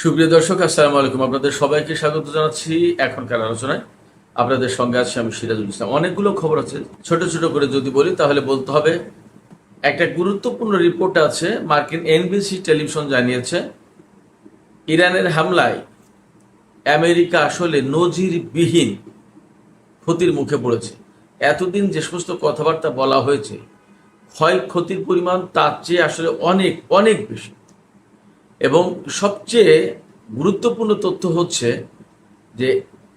সুপ্রিয় দর্শক, আসসালামু আলাইকুম। আপনাদের সবাইকে স্বাগত জানাচ্ছি এখনকার আলোচনায়। আপনাদের সঙ্গে আছি আমি সিরাজুল ইসলাম। অনেকগুলো খবর আছে, ছোট ছোট করে যদি বলি তাহলে বলতে হবে একটা গুরুত্বপূর্ণ রিপোর্ট আছে। মার্কিন এনবিসি টেলিভিশন জানিয়েছে ইরানের হামলায় আমেরিকা আসলে নজিরবিহীন ক্ষতির মুখে পড়েছে। এতদিন যে সমস্ত কথাবার্তা বলা হয়েছে, ক্ষয়ক্ষতির পরিমাণ তার চেয়ে আসলে অনেক অনেক বেশি। এবং সবচেয়ে গুরুত্বপূর্ণ তথ্য হচ্ছে যে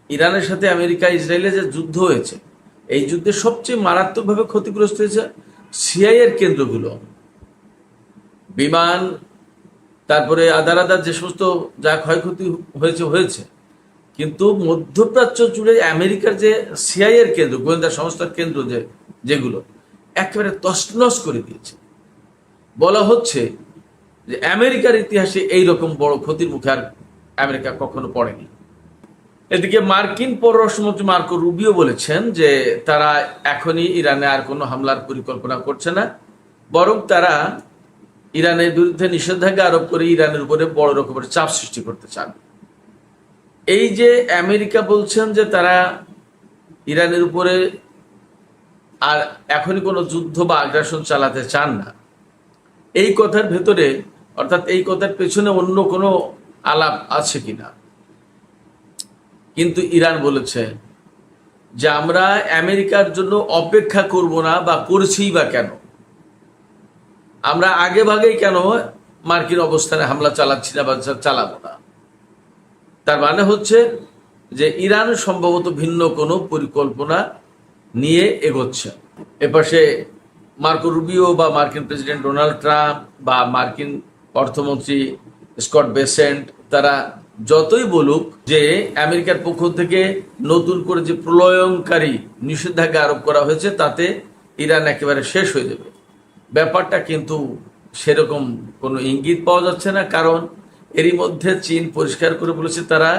ইরানের সাথে আমেরিকা ইসরায়েলের যে যুদ্ধ হয়েছে, এই যুদ্ধে সবচেয়ে মারাত্মকভাবে ক্ষতিগ্রস্ত হয়েছে সিআইএর কেন্দ্রগুলো, বিমান, তারপরে আদার আদার যে সমস্ত যা ক্ষয়ক্ষতি হয়েছে হয়েছে। কিন্তু মধ্যপ্রাচ্য জুড়ে আমেরিকার যে সিআইএর কেন্দ্র, গোয়েন্দা সংস্থার কেন্দ্র যেগুলো একেবারে তছনছ করে দিয়েছে। বলা হচ্ছে যে আমেরিকার ইতিহাসে এইরকম বড় ক্ষতির মুখে আর আমেরিকা কখনো পড়েনি। এদিকে মার্কিন পররাষ্ট্রমন্ত্রী মার্কো রুবিও বলেছেন যে তারা এখনই ইরানে আর কোনো হামলার পরিকল্পনা করছে না, বরং তারা ইরানের বিরুদ্ধে নিষেধাজ্ঞা আরোপ করে ইরানের উপরে বড় রকমের চাপ সৃষ্টি করতে চান। এই যে আমেরিকা বলছেন যে তারা ইরানের উপরে আর এখনই কোনো যুদ্ধ বা আগ্রাসন চালাতে চান না, এই কথার ভেতরে অর্থাৎ এই কথার পেছনে অন্য কোনো আলাপ আছে কিনা। কিন্তু ইরান বলেছে যে আমরা আমেরিকার জন্য অপেক্ষা করব না, বা করছি বা কেন, আমরা আগে ভাগেই কেন মার্কিন অবস্থানে হামলা চালাচ্ছি না বা চালাবো না। তার মানে হচ্ছে যে ইরান সম্ভবত ভিন্ন কোনো পরিকল্পনা নিয়ে এগোচ্ছে। এপাশে মার্কো রুবিও বা মার্কিন প্রেসিডেন্ট ডোনাল্ড ট্রাম্প বা মার্কিন অর্থমন্ত্রী স্কট বেসেন্ট তারা যতই বলুক যে আমেরিকার পক্ষ থেকে নতুন করে যে প্রলয়ঙ্কারী নিষেধাজ্ঞা আরোপ করা হয়েছে তাতে ইরান একেবারে শেষ হয়ে যাবে, ব্যাপারটা কিন্তু সেরকম কোনো ইঙ্গিত পাওয়া যাচ্ছে না। কারণ এরই মধ্যে চীন পরিষ্কার করে বলেছে তারা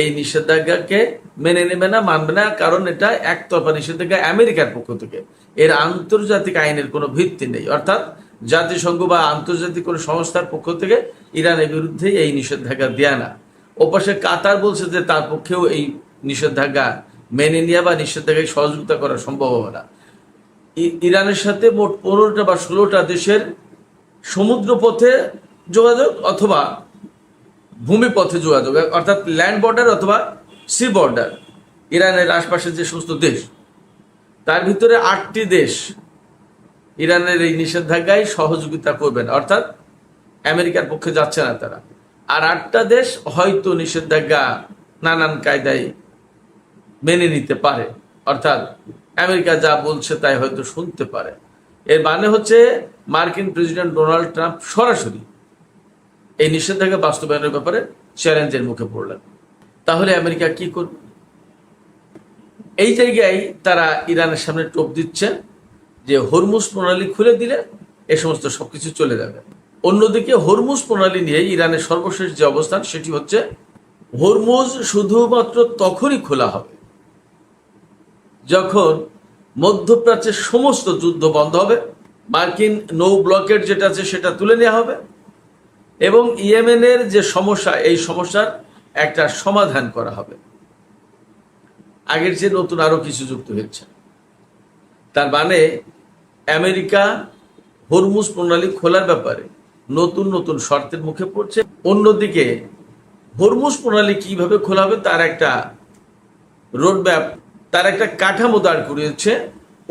এই নিষেধাজ্ঞাকে মেনে নেবে না, মানবে না, কারণ এটা একতরফা নিষেধাজ্ঞা আমেরিকার পক্ষ থেকে। এর আন্তর্জাতিক আইনের কোনো ভিত্তি নেই, অর্থাৎ জাতিসংঘ বা আন্তর্জাতিক কোনো সংস্থার পক্ষ থেকে ইরানের বিরুদ্ধে এই নিষেধাজ্ঞা দেয়া না। ওপাশে কাতার বলছে যে তার পক্ষেও এই নিষেধাজ্ঞা মেনে নেওয়া বা নিষেধাজ্ঞায় সহযোগিতা করা সম্ভব হবে না। ইরানের সাথে মোট 15টা বা 16টা দেশের সমুদ্র পথে যোগাযোগ অথবা ভূমি পথে যোগাযোগ, অর্থাৎ ল্যান্ড বর্ডার অথবা সি বর্ডার, ইরানের আশপাশের যে সমস্ত দেশ, তার ভিতরে 8টি দেশ ইরানের এই নিষেধাজ্ঞায় সহযোগিতা করবেন, অর্থাৎ আমেরিকার পক্ষে যাচ্ছে না তারা। আর 8টা দেশ হয়তো নিষেধাজ্ঞা নানান কায়দায় মেনে নিতে পারে, অর্থাৎ আমেরিকা যা বলছে তাই হয়তো শুনতে পারে। এর মানে হচ্ছে মার্কিন প্রেসিডেন্ট ডোনাল্ড ট্রাম্প সরাসরি এই নিষেধাজ্ঞা বাস্তবায়নের ব্যাপারে চ্যালেঞ্জের মুখে পড়লেন। তাহলে আমেরিকা কি করবে? এই জায়গায় তারা ইরানের সামনে টোপ দিচ্ছে যে হরমুজ প্রণালী খুলে দিলে এ সমস্ত সবকিছু চলে যাবে। অন্যদিকে হরমুজ প্রণালী নিয়ে ইরানের সর্বশেষ যে অবস্থান সেটি হচ্ছে হরমুজ শুধুমাত্র তখনই খোলা হবে যখন মধ্যপ্রাচ্যের সমস্ত যুদ্ধ বন্ধ হবে, মার্কিন নৌ ব্লকেট যেটা আছে সেটা তুলে নেওয়া হবে, এবং ইয়েমেনের যে সমস্যা, এই সমস্যার একটা সমাধান করা হবে। আগের যে নতুন আরো কিছু যুক্ত হয়েছে, তার মানে আমেরিকা হরমুজ প্রণালী খোলার ব্যাপারে নতুন নতুন শর্তের মুখে পড়ছে। অন্যদিকে হরমুজ প্রণালী কিভাবে খোলা হবে তার একটা রোডম্যাপ, তার একটা কাঠামো দাঁড় করিয়েছে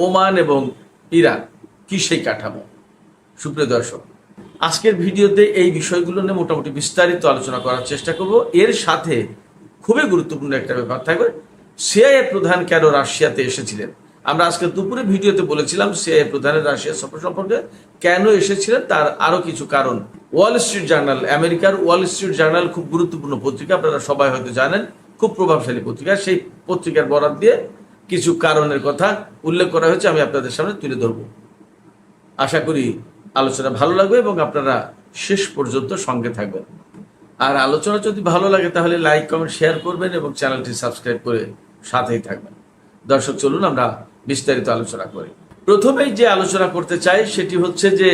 ওমান এবং ইরান। কি সেই কাঠামো? সুপ্রিয় দর্শক, আজকের ভিডিওতে এই বিষয়গুলো নিয়ে মোটামুটি বিস্তারিত আলোচনা করার চেষ্টা করব। এর সাথে খুবই গুরুত্বপূর্ণ একটা ব্যাপার থাকবে, সিআইএ প্রধান কেন রাশিয়াতে এসেছিলেন। আমরা আজকে দুপুরে ভিডিওতে বলেছিলাম সিআইএ প্রধানের রাশিয়া সফর সম্পর্কে কেন এসেছিলেন, তার আরো কিছু কারণ। ওয়াল স্ট্রিট জার্নাল, আমেরিকার ওয়াল স্ট্রিট জার্নাল খুব গুরুত্বপূর্ণ পত্রিকা, আপনারা সবাই হয়তো জানেন, খুব প্রভাবশালী পত্রিকা। সেই পত্রিকার বরাত দিয়ে কিছু কারণের কথা উল্লেখ করা হয়েছে, আমি আপনাদের সামনে তুলে ধরব। আশা করি আলোচনা ভালো লাগবে এবং আপনারা শেষ পর্যন্ত সঙ্গে থাকবেন। আর আলোচনা যদি ভালো লাগে তাহলে লাইক, কমেন্ট, শেয়ার করবেন এবং চ্যানেলটি সাবস্ক্রাইব করে সাথেই থাকবেন। দর্শক, চলুন আমরা বিস্তারিত আলোচনা করি। প্রথমেই যে আলোচনা করতে চাই সেটি হচ্ছে যে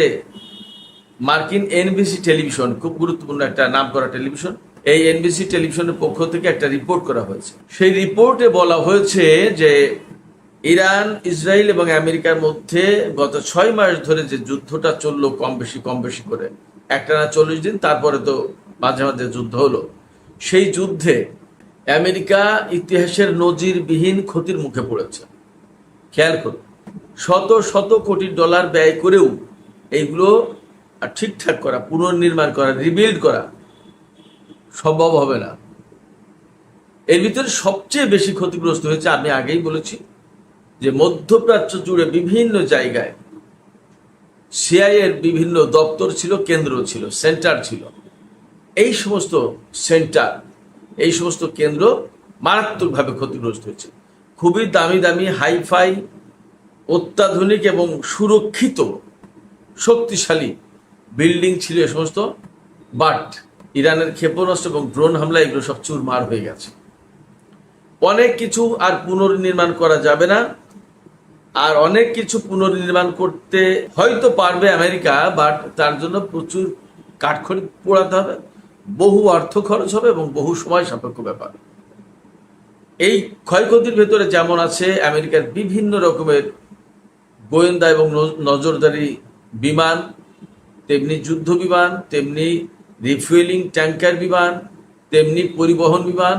মার্কিন এনবিসি টেলিভিশন, খুব গুরুত্বপূর্ণ একটা নামকরা টেলিভিশন, এই এনবিসি টেলিভিশনের পক্ষ থেকে একটা রিপোর্ট করা হয়েছে। সেই রিপোর্টে বলা হয়েছে যে ইরান, ইসরায়েল এবং আমেরিকার মধ্যে গত 6 মাস ধরে যে যুদ্ধটা চললো কম বেশি করে, একটানা 40 দিন, তারপরে তো মাঝে মাঝে যুদ্ধ হলো। সেই যুদ্ধে আমেরিকা ইতিহাসের নজিরবিহীন ক্ষতির মুখে পড়েছে। খেয়াল করুন, শত শত কোটি ডলার ব্যয় করেও এইগুলো ঠিকঠাক করা, পুনর্নির্মাণ করা, রিবিল্ড করা সম্ভব হবে না। এর ভিতরে সবচেয়ে বেশি ক্ষতিগ্রস্ত হয়েছে, আমি আগেই বলেছি, যে মধ্যপ্রাচ্য জুড়ে বিভিন্ন জায়গায় সিআইএর বিভিন্ন দপ্তর ছিল, কেন্দ্র ছিল, সেন্টার ছিল। এই সমস্ত সেন্টার, এই সমস্ত কেন্দ্র মারাত্মকভাবে ক্ষতিগ্রস্ত হয়েছে। খুবই দামি দামি হাইফাই, অত্যাধুনিক এবং সুরক্ষিত শক্তিশালী বিল্ডিং ছিল এ সমস্ত, বাট ইরানের ক্ষেপণাস্ত্র এবং ড্রোন হামলা এগুলো সব চুরমার হয়ে গেছে। অনেক কিছু আর পুনর্নির্মাণ করা যাবে না, আর অনেক কিছু পুনর্নির্মাণ করতে হয়তো পারবে আমেরিকা, বাট তার জন্য প্রচুর কাঠখড়ি পোড়াতে হবে, বহু অর্থ খরচ হবে এবং বহু সময় সাপেক্ষ ব্যাপার। এই ক্ষয়ক্ষতির ভেতরে যেমন আছে আমেরিকার বিভিন্ন রকমের গোয়েন্দা এবং নজরদারি বিমান, তেমনি যুদ্ধ বিমান, তেমনি রিফুয়েলিং ট্যাঙ্কার বিমান, তেমনি পরিবহন বিমান,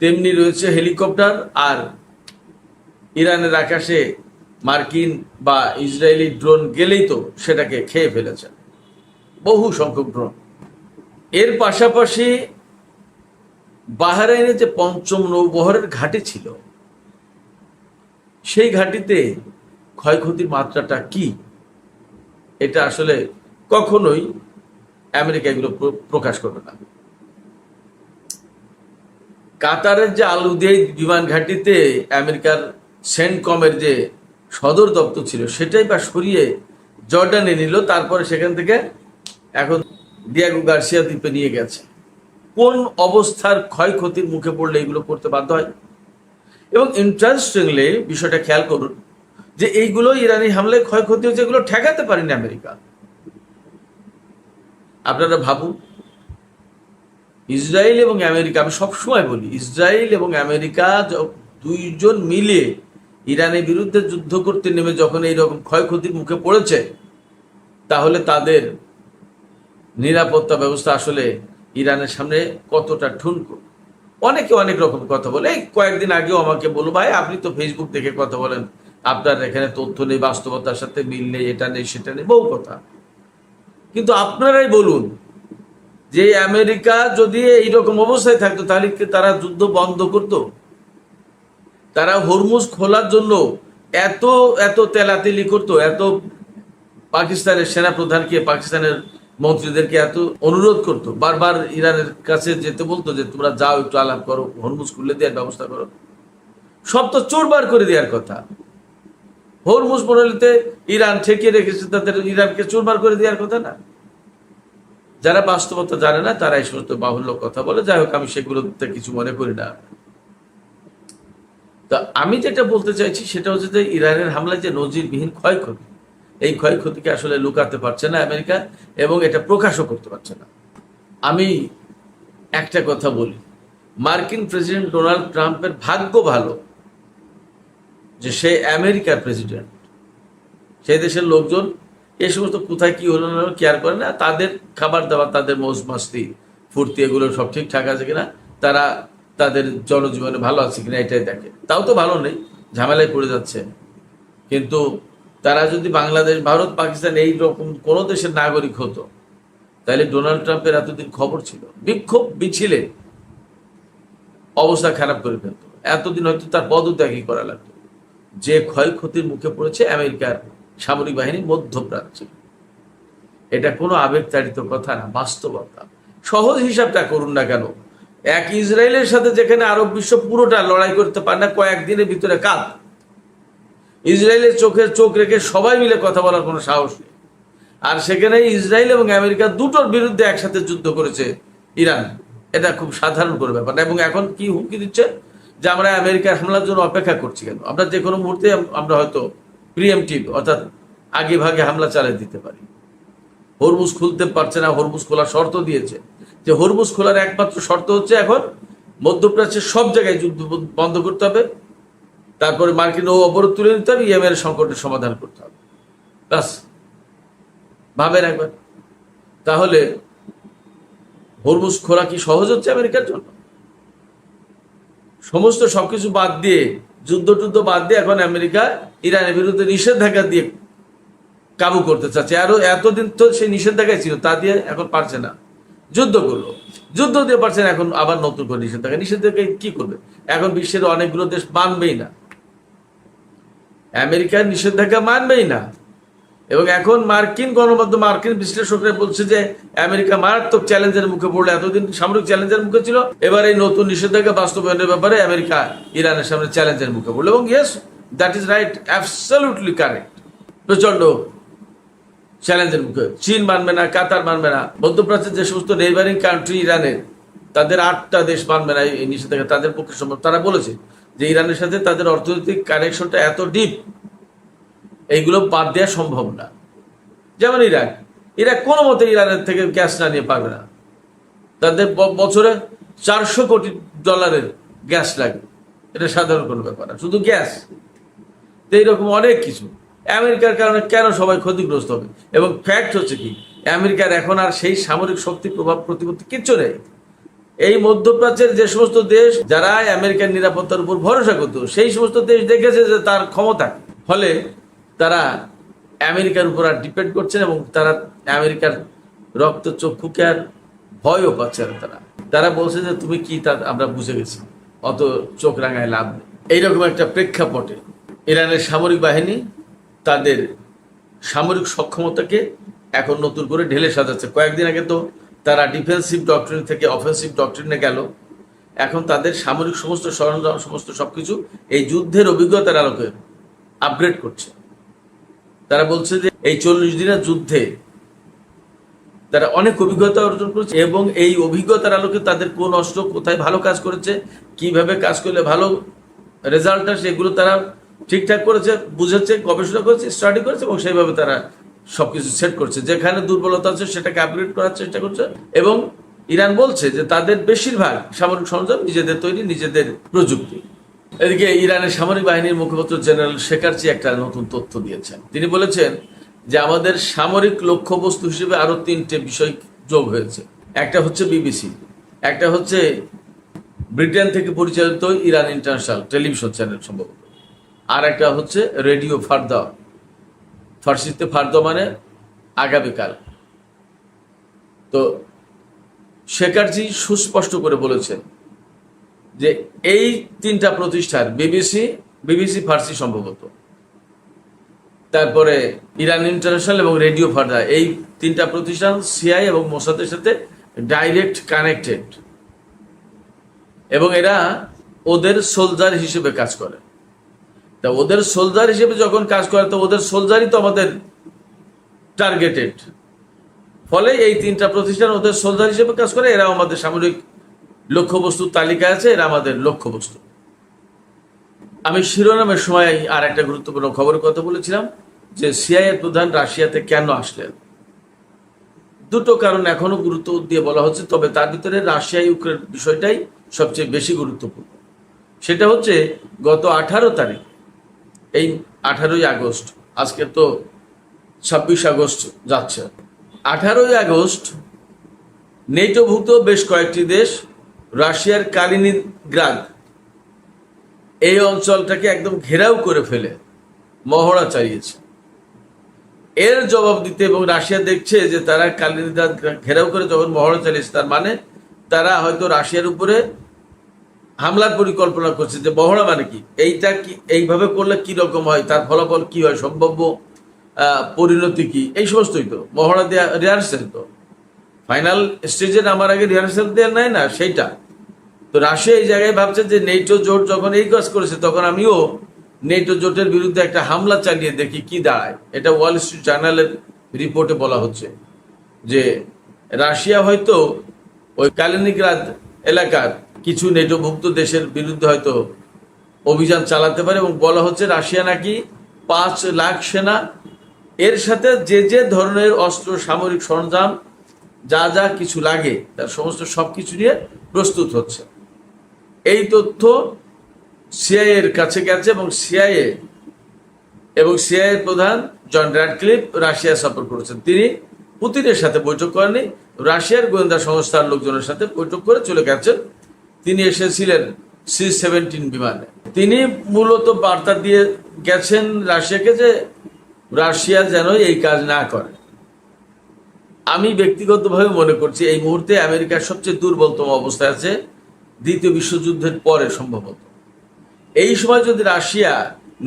তেমনি রয়েছে হেলিকপ্টার। আর ইরানের আকাশে মার্কিন বা ইসরায়েলি ড্রোন গেলেই তো সেটাকে খেয়ে ফেলেছে, বহু সংখ্যক ড্রোন। এর পাশাপাশি বাহরাইনে যে ৫ম নৌবহরের ঘাঁটি ছিল, সেই ঘাঁটিতে ক্ষয়ক্ষতির মাত্রাটা কি, এটা আসলে কখনোই আমেরিকা এগুলো প্রকাশ করবে না। কাতারের যে আল উদেইদ বিমান ঘাঁটিতে আমেরিকার সেন্টকমের যে সদর দপ্তর ছিল, সেটাই বা সরিয়ে জর্ডানে নিল, তারপরে সেখান থেকে এখন ডিয়েগো গার্সিয়া দ্বীপে নিয়ে গেছে। কোন অবস্থার ক্ষয়ক্ষতির মুখে পড়লে এগুলো করতে বাধ্য হয়? এবং ইন্টারেস্টিংলি বিষয়টা খেয়াল করুন যে এইগুলো ইরানি হামলায় ক্ষয়ক্ষতি হচ্ছে, এগুলো ঠেকাতে পারেনি আমেরিকা। আপনারা ভাবুন, ইসরায়েল এবং আমেরিকা, আমি সবসময় বলি, ইসরায়েল এবং আমেরিকা দুইজন মিলে ইরানের বিরুদ্ধে যুদ্ধ করতে নেমে যখন এইরকম ক্ষয়ক্ষতির মুখে পড়েছে, তাহলে তাদের নিরাপত্তা ব্যবস্থা আসলে ইরানের সামনে কতটা ঠুনকো। অনেকে অনেক রকম কথা বলে। এই কয়েকদিন আগেও আমাকে বলল, ভাই আপনি তো ফেসবুক দেখে কথা বলেন, আপনার এখানে তথ্য নেই, বাস্তবতার সাথে মিল নেই, এটা নেই সেটা নেই, বহু কথা। কিন্তু আপনারাই বলুন যে আমেরিকা যদি এইরকম অবস্থায় থাকতো, তাহলে কি তারা যুদ্ধ বন্ধ করতো? তারা হরমুজ খোলার জন্য এত এত তেলাতেলি করতো, এত পাকিস্তানের সেনাপ্রধানকে, পাকিস্তানের মন্ত্রীদেরকে এত অনুরোধ করতো, বারবার ইরানের কাছে যেতে বলতো যে তোমরা যাও, একটু আলাপ করো, হরমুজ খুলে দেওয়ার ব্যবস্থা করো। সব তো চোরবার করে দেওয়ার কথা। হরমুজ প্রণালীতে ইরান ঠেকিয়ে রেখেছে, তাদের ইরানকে চোরবার করে দেওয়ার কথা না। যারা বাস্তবতা জানে না তারা এই সমস্ত বাহুল্য কথা বলে। যাই হোক, আমি সেগুলোতে কিছু মনে করি না। তা আমি যেটা বলতে চাইছি সেটা হচ্ছে যে ইরানের হামলায় যে নজিরবিহীন ক্ষয়ক্ষতি, এই ক্ষয়ক্ষতিকে আসলে লুকাতে পারছে না আমেরিকা, এবং এটা প্রকাশও করতে পারছে না। আমি একটা কথা বলি, মার্কিন প্রেসিডেন্ট ডোনাল্ড ট্রাম্পের ভাগ্য ভালো যে সে আমেরিকার প্রেসিডেন্ট। সেই দেশের লোকজন এই সমস্ত কোথায় কি হলো না কেয়ার করে না। তাদের খাবার দাবার, তাদের মৌজ মাস্তি ফুর্তি, এগুলো সব ঠিকঠাক আছে কিনা, তারা তাদের জনজীবনে ভালো আছে কিনা এটাই দেখে। তাও তো ভালো নেই, ঝামেলায় পড়ে যাচ্ছে। কিন্তু তারা যদি বাংলাদেশ, ভারত, পাকিস্তান এই রকম কোনো দেশের নাগরিক হতো, তাহলে ডোনাল্ড ট্রাম্পের এতদিন খবর ছিল, বিক্ষোভ মিছিলে অবস্থা খারাপ করে ফেলতো, এতদিন হয়তো তার পদত্যাগই করা লাগতো। যে ক্ষয়ক্ষতির মুখে পড়েছে আমেরিকার সামরিক বাহিনী মধ্যপ্রাচ্যে, এটা কোনো আবেগতাড়িত কথা না, বাস্তবতা। সহজ হিসাবটা করুন না কেন, এক ইসরায়েলের সাথে যেখানে আরব বিশ্ব পুরোটা লড়াই করতে পারে না কয়েকদিনের ভিতরে, কাল ইসরায়েলের চোখের চোখ রেখে সবাই মিলে কথা বলার কোনো সাহস নেই। আর সেখানে ইসরায়েল এবং আমেরিকা দুটোর বিরুদ্ধে একসাথে যুদ্ধ করেছে ইরান, এটা খুব সাধারণ করে ব্যাপার না। এবং এখন কি হুমকি দিচ্ছে যে আমরা আমেরিকার হামলার জন্য অপেক্ষা করছি কেন, আমরা যে কোনো মুহূর্তে আমরা হয়তো প্রিএমটিভ, অর্থাৎ আগে ভাগে হামলা চালিয়ে দিতে পারি। হরমুজ খুলতে পারছে না, হরমুজ খোলার শর্ত দিয়েছে। যে হরমুজ খোলার একমাত্র শর্ত হচ্ছে এখন মধ্যপ্রাচ্যের সব জায়গায় যুদ্ধ বন্ধ করতে হবে, তারপরে মার্কিন নৌ অবরোধ তুলে নিতে হবে, ইয়েমেনের সংকটের সমাধান করতে হবে। ব্যাস, ভাবেন একবার। তাহলে হরমুজ খোলা কি সহজ হচ্ছে আমেরিকার জন্য? সমস্ত সবকিছু বাদ দিয়ে, যুদ্ধ বাদ দিয়ে এখন আমেরিকা ইরানের বিরুদ্ধে নিষেধাজ্ঞা দিয়ে কাবু করতে চাচ্ছে। আরো এতদিন তো সেই নিষেধাজ্ঞায় ছিল, তা দিয়ে এখন পারছে না, যুদ্ধ করলো, যুদ্ধ দিয়ে পারছে না, এখন আবার নতুন করে নিষেধাজ্ঞা কি করবে? এখন বিশ্বের অনেকগুলো দেশ মানবেই না, আমেরিকার নিষেধাজ্ঞা মানবেই না। এবং এখন মার্কিন গণমাধ্যম, মার্কিন বিশ্লেষকরা বলছে যে আমেরিকা মারাত্মক চ্যালেঞ্জের মুখে পড়লো। এতদিন সামরিক চ্যালেঞ্জের মুখে ছিল, এবার এই নতুন নিষেধাজ্ঞা বাস্তবায়নের ব্যাপারে আমেরিকা ইরানের সামনে চ্যালেঞ্জের মুখে পড়লো। এবং yes, that is right, absolutely correct. প্রচন্ড চ্যালেঞ্জের মুখে। চীন মানবে না, কাতার মানবে না, মধ্যপ্রাচ্যের যে সমস্ত নেইবারিং কান্ট্রি ইরানের, তাদের 8টা দেশ মানবে না এই নিষেধাজ্ঞা। তাদের পক্ষে সম্ভব। তারা বলেছে যে ইরানের সাথে তাদের অর্থনৈতিক কানেকশনটা এত ডিপ, এইগুলো বাদ দেওয়া সম্ভব না। যেমন ইরাক কোনো মতে ইরানের থেকে গ্যাস না নিয়ে পারবে না। তাদের বছরে $400 কোটি গ্যাস লাগে, এটা সাধারণ কোনো ব্যাপার না, শুধু গ্যাস। তো এইরকম অনেক কিছু আমেরিকার কারণে কেন সবাই ক্ষতিগ্রস্ত হবে। এবং ফ্যাক্ট হচ্ছে কি, আমেরিকার এখন আর সেই সামরিক শক্তি প্রভাব প্রতিপত্তি কিচ্ছু নেই। এই মধ্যপ্রাচ্যের যে সমস্ত দেশ যারা আমেরিকার নিরাপত্তার উপর ভরসা করত, সেই সমস্ত দেশ দেখেছে যে তার ক্ষমতা, ফলে তারা আমেরিকার উপর আর ডিপেন্ড করছেন এবং তারা আমেরিকার রক্তচক্ষুকে আর ভয়ও পাচ্ছে না। তারা বলছে যে তুমি কি, তা আমরা বুঝে গেছি, অত চোখ রাঙায় লাভ নেই। এইরকম একটা প্রেক্ষাপটে ইরানের সামরিক বাহিনী তাদের সামরিক সক্ষমতাকে এখন নতুন করে ঢেলে সাজাচ্ছে। কয়েকদিন আগে তো তারা ডিফেন্সিভ ডক্ট্রিন থেকে অফেন্সিভ ডক্ট্রিনে গেল। এখন তাদের সামরিক সমস্ত সরঞ্জাম, সমস্ত সবকিছু এই যুদ্ধের অভিজ্ঞতার আলোকে আপগ্রেড করছে। তারা বলছে যে এই 40 দিনের যুদ্ধে তারা অনেক অভিজ্ঞতা অর্জন করেছে এবং এই অভিজ্ঞতার আলোকে তাদের কোন অস্ত্র কোথায় ভালো কাজ করেছে, কিভাবে কাজ করলে ভালো রেজাল্ট আসে, এগুলো তারা ঠিকঠাক করেছে, বুঝেছে, গবেষণা করেছে, স্টাডি করেছে এবং সেইভাবে তারা সবকিছু সেট করছে। যেখানে দুর্বলতা আছে সেটাকে আপগ্রেড করার চেষ্টা করছে। এবং ইরান বলছে যে তাদের বেশিরভাগ সামরিক সরঞ্জাম নিজেদের তৈরি, নিজেদের প্রযুক্তি। এদিকে ইরানের সামরিক বাহিনীর মুখপাত্র জেনারেল শেকারচি একটা নতুন তথ্য দিয়েছেন। তিনি বলেছেন যে আমাদের সামরিক লক্ষ্যবস্তু হিসেবে আরো 3টে বিষয় যোগ হয়েছে। একটা হচ্ছে বিবিসি, একটা হচ্ছে ব্রিটেন থেকে পরিচালিত ইরান ইন্টারন্যাশনাল টেলিভিশন চ্যানেল সম্ভবত, আর একটা হচ্ছে রেডিও ফারদা, ফার্সিতে ফারদা মানে আগামীকাল। তো শেকারজি সুস্পষ্ট করে বলেছেন যে এই 3টা প্রতিষ্ঠান, বিবিসি ফার্সি সম্ভবত, তারপরে ইরান ইন্টারন্যাশনাল এবং রেডিও ফারদা, এই 3টা প্রতিষ্ঠান সিআই এবং মোসাদের সাথে ডাইরেক্ট কানেক্টেড এবং এরা ওদের সোলজার হিসেবে কাজ করে। তা ওদের সোলজার হিসেবে যখন কাজ করে, তো ওদের সোলজারই তো আমাদের টার্গেটেড। ফলে এই 3টা প্রতিষ্ঠান ওদের সোলজার হিসেবে কাজ করে, এরা আমাদের সামরিক লক্ষ্যবস্তুর তালিকায় আছে, এরা আমাদের লক্ষ্যবস্তু। আমি শিরোনামের সময় আর একটা গুরুত্বপূর্ণ খবরের কথা বলেছিলাম যে সিআইএ প্রধান রাশিয়াতে কেন আসলেন। 2টো কারণ এখনো গুরুত্ব দিয়ে বলা হচ্ছে, তবে তার ভিতরে রাশিয়া ইউক্রেন বিষয়টাই সবচেয়ে বেশি গুরুত্বপূর্ণ। সেটা হচ্ছে গত 18 তারিখ, এই 18ই আগস্ট, আজকে তো 26 আগস্ট যাচ্ছে, 18ই আগস্ট নেটোভুক্ত বেশ কয়েকটি দেশ রাশিয়ার কালিনিনগ্রাদ এই অঞ্চলটাকে একদম ঘেরাও করে ফেলে মহড়া চালিয়েছে। এর জবাব দিতে, এবং রাশিয়া দেখছে যে তারা কালিনিনগ্রাদ ঘেরাও করে যখন মহড়া চালিয়েছে, তার মানে তারা হয়তো রাশিয়ার উপরে হামলার পরিকল্পনা করছে। যে মহড়া মানে কি, এইটা কি, এইভাবে করলে কি রকম হয়, তার ফলাফল কি হয়, সম্ভাব্য পরিণতি কি, এই সমস্তই তো মহড়া দেওয়া, রিহার্সেল। তো ফাইনাল স্টেজে নামার আগে রিহার্সেল দেওয়া নাই না, সেইটা তো রাশিয়া এই জায়গায় ভাবছে যে নেটো জোট যখন এই কাজ করেছে, তখন আমিও নেটো জোটের বিরুদ্ধে একটা হামলা চালিয়ে দেখি কি দাঁড়ায়। এটা ওয়াল স্ট্রিট জার্নালের রিপোর্টে বলা হচ্ছে যে রাশিয়া হয়তো ওই কালিনিনগ্রাদ এলাকার কিছু নেটোভুক্ত দেশের বিরুদ্ধে হয়তো অভিযান চালাতে পারে। এবং বলা হচ্ছে রাশিয়া নাকি 5 লাখ সেনা, এর সাথে যে যে ধরনের অস্ত্র, সামরিক সরঞ্জাম যা যা কিছু লাগে তার সমস্ত সবকিছু নিয়ে প্রস্তুত হচ্ছে। এই তথ্য সিআইএ এর কাছে গেছে এবং সিআইএ এর প্রধান জন র্যাডক্লিফ রাশিয়া সফর করেছেন। তিনি পুতিনের সাথে বৈঠক করেননি, রাশিয়ার গোয়েন্দা সংস্থার লোকজনের সাথে বৈঠক করে চলে গেছেন। তিনি এসেছিলেন C-17 বিমানে। তিনি মূলত বার্তা দিয়ে গেছেন রাশিয়াকে যে রাশিয়া যেন এই কাজ না করে। আমি ব্যক্তিগতভাবে মনে করছি এই মুহূর্তে আমেরিকার সবচেয়ে দুর্বলতম অবস্থায় আছে দ্বিতীয় বিশ্বযুদ্ধের পরে সম্ভবত। এই সময় যদি রাশিয়া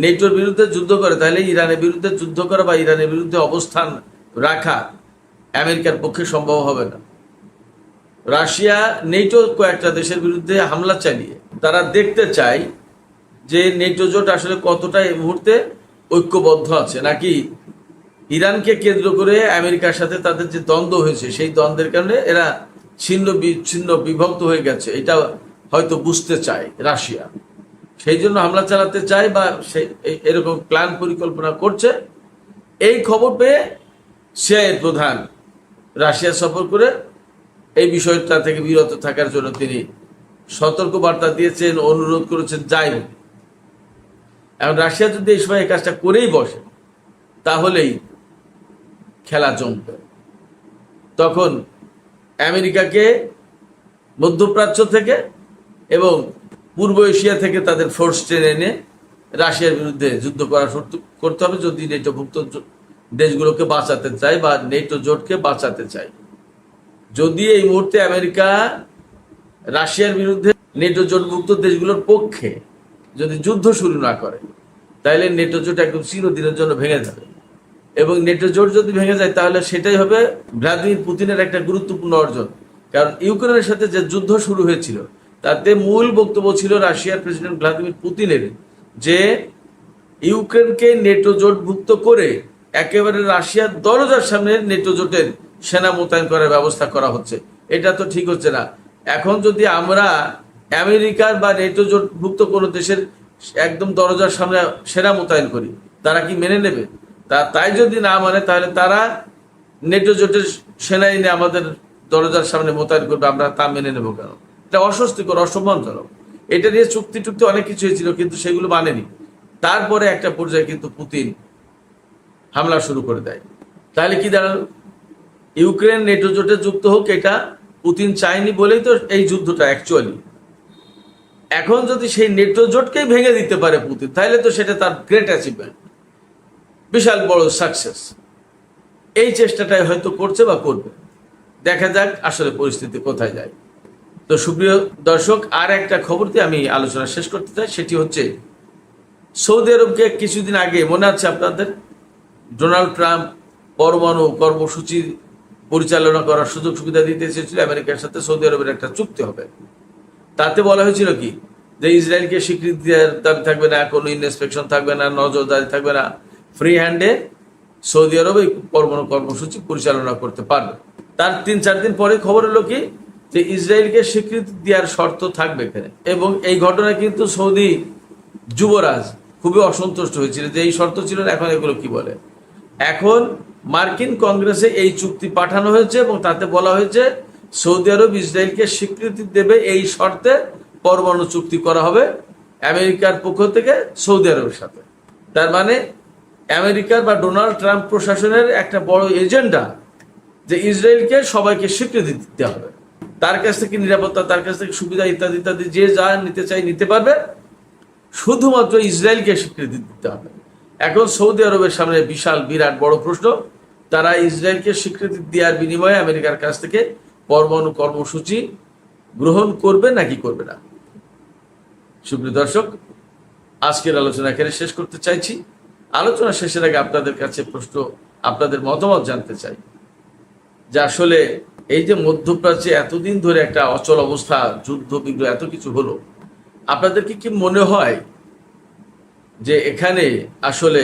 নেটোর বিরুদ্ধে যুদ্ধ করে তাহলে ইরানের বিরুদ্ধে যুদ্ধ করা বা ইরানের বিরুদ্ধে অবস্থান রাখা আমেরিকার পক্ষে সম্ভব হবে না। রাশিয়া নেটো কয়েকটা দেশের বিরুদ্ধে হামলা চালিয়ে তারা দেখতে চায় যে নেটো জোট আসলে কতটা এই মুহূর্তে ঐক্যবদ্ধ আছে, নাকি ইরানকে কেন্দ্র করে আমেরিকার সাথে তাদের যে দ্বন্দ্ব হয়েছে সেই দ্বন্দ্বের কারণে এরা ছিন্ন বিচ্ছিন্ন বিভক্ত হয়ে গেছে। এটা হয়তো বুঝতে চায় রাশিয়া, সেই জন্য হামলা চালাতে চায় বা এরকম প্ল্যান পরিকল্পনা করছে। এই খবর পেয়ে সিআইএ প্রধান রাশিয়া সফর করে এই বিষয়টা থেকে বিরত থাকার জন্য তিনি সতর্ক বার্তা দিয়েছেন, অনুরোধ করেছেন। যাই হোক, এখন রাশিয়া যদি এই সময় এই কাজটা করেই বসে তাহলেই খেলা জমবে। তখন আমেরিকাকে মধ্যপ্রাচ্য থেকে এবং পূর্ব এশিয়া থেকে তাদের ফোর্স টেনে এনে রাশিয়ার বিরুদ্ধে যুদ্ধ করতে হবে যদি নেটোভুক্ত দেশগুলোকে বাঁচাতে চায় বা নেটো জোটকে বাঁচাতে চায়। যদি এই মুহূর্তে আমেরিকা রাশিয়ার বিরুদ্ধে নেটো জোটভুক্ত দেশগুলোর পক্ষে যদি যুদ্ধ শুরু না করে তাহলে নেটো জোট একদম চিরদিনের জন্য ভেঙে যাবে। এবং নেটো জোট যদি ভেঙে যায় তাহলে সেটাই হবে ভ্লাদিমির পুতিনের একটা গুরুত্বপূর্ণ অর্জন। কারণ ইউক্রেনের সাথে যে যুদ্ধ শুরু হয়েছিল তাতে মূল বক্তব্য ছিল রাশিয়ার প্রেসিডেন্ট ভ্লাদিমির পুতিনের যে ইউক্রেনকে নেটো জোটভুক্ত করে একেবারে রাশিয়ার দরজার সামনে নেটো জোটের সেনা মোতায়েন করার ব্যবস্থা করা হচ্ছে। এটা তো ঠিক হচ্ছে না। এখন যদি আমরা আমেরিকার বা নেটো জোটভুক্ত কোনো দেশের একদম দরজার সামনে সেনা মোতায়েন করি, তারা কি মেনে নেবে? তাই যদি না মানে তাহলে তারা নেটো জোটের সেনা এনে আমাদের দরজার সামনে মোতায়েন করবে, আমরা তা মেনে নেব কেন? এটা অস্বস্তিকর, অসম্মানজনক। এটা নিয়ে চুক্তি অনেক কিছু হয়েছিল কিন্তু সেগুলো মানেনি। তারপরে একটা পর্যায়ে কিন্তু পুতিন হামলা শুরু করে দেয়। তাহলে কি দাঁড়ালো? ইউক্রেন নেটো জোটে যুক্ত হোক এটা পুতিন চায়নি বলেই তো এই যুদ্ধটা অ্যাকচুয়ালি। এখন যদি সেই নেটো জোটকেই ভেঙে দিতে পারে পুতিন তাহলে তো সেটা তার গ্রেট অ্যাচিভমেন্ট, বিশাল বড় সাকসেস। এই চেষ্টাটাই হয়তো করছে বা করবে। দেখা যাক আসলে পরিস্থিতি কোথায় যায়। তো সুপ্রিয় দর্শক, আর একটা খবর দিয়ে আমি আলোচনা শেষ করতে চাই। সেটি হচ্ছে সৌদি আরবকে কিছুদিন আগে মনে আছে আপনাদের ডোনাল্ড ট্রাম্প পরমাণু কর্মসূচি পরিচালনা করার সুযোগ সুবিধা দিতে চেয়েছিল আমেরিকার সাথে সৌদি আরবের একটা চুক্তি হবে। তাতে বলা হয়েছিল কি যে ইসরায়েলকে স্বীকৃতি দেওয়ার দাবি থাকবে না, কোনো ইনস্পেকশন থাকবে না, নজরদারি থাকবে না, ফ্রি হ্যান্ডে সৌদি আরব এই পরমাণু কর্মসূচি পরিচালনা করতে পারবে। তার 3-4 দিন পরে খবর হলো কি যে ইসরায়েলকে স্বীকৃতি দেওয়ার শর্ত থাকবে এখানে। এবং এই ঘটনায় কিন্তু সৌদি যুবরাজ খুবই অসন্তুষ্ট হয়েছিল যে এই শর্ত ছিল না, এখন এগুলো কি বলে। এখন মার্কিন কংগ্রেসে এই চুক্তি পাঠানো হয়েছে এবং তাতে বলা হয়েছে সৌদি আরব ইসরায়েলকে স্বীকৃতি দেবে এই শর্তে পরমাণু চুক্তি করা হবে আমেরিকার পক্ষ থেকে সৌদি আরবের সাথে। তার মানে আমেরিকার বা ডোনাল্ড ট্রাম্প প্রশাসনের একটা বড় এজেন্ডা যে ইসরায়েলকে সবাইকে স্বীকৃতি দিতে হবে, তার কাছ থেকে নিরাপত্তা, তার কাছ থেকে সুবিধা ইত্যাদি ইত্যাদি যে যা নিতে চাই নিতে পারবে, শুধুমাত্র ইসরায়েলকে স্বীকৃতি দিতে হবে। এখন সৌদি আরবের সামনে বিশাল বিরাট বড় প্রশ্ন, তারা ইসরায়েলকে স্বীকৃতি দেওয়ার বিনিময়ে আমেরিকার কাছ থেকে পরমাণু কর্মসূচি গ্রহণ করবে নাকি করবে না। সুপ্রিয় দর্শক, আজকের আলোচনা এখানে শেষ করতে চাইছি। আলোচনা শেষের আগে আপনাদের কাছে প্রশ্ন, আপনাদের মতামত জানতে চাই যে আসলে এই যে মধ্যপ্রাচ্যে এতদিন ধরে একটা অচল অবস্থা, যুদ্ধ বিগ্রহ এত কিছু হলো, আপনাদেরকে কি মনে হয় যে এখানে আসলে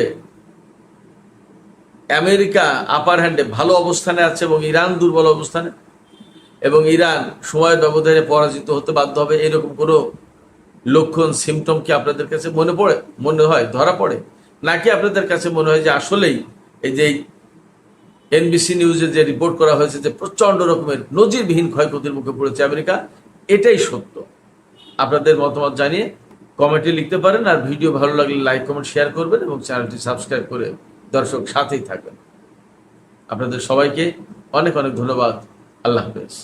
আমেরিকা আপার হ্যান্ডে ভালো অবস্থানে আছে এবং ইরান দুর্বল অবস্থানে, এবং ইরান সময়ের ব্যবধানে পরাজিত হতে বাধ্য হবে, এরকম কোনো লক্ষণ সিমটম কি আপনাদের কাছে মনে হয় ধরা পড়ে? নাকি আপনাদের কাছে মনে হয় যে আসলেই এই যে এনবিসি নিউজে যে রিপোর্ট করা হয়েছে যে প্রচন্ড রকমের নজিরবিহীন ক্ষয়ক্ষতির মুখে পড়েছে আমেরিকা, এটাই সত্য। আপনাদের মতামত জানিয়ে কমেন্টে লিখতে পারেন, আর ভিডিও ভালো লাগলে লাইক কমেন্ট শেয়ার করবেন এবং চ্যানেলটি সাবস্ক্রাইব করে দর্শক সাথেই থাকবেন। আপনাদের সবাইকে অনেক অনেক ধন্যবাদ। আল্লাহ হাফেজ।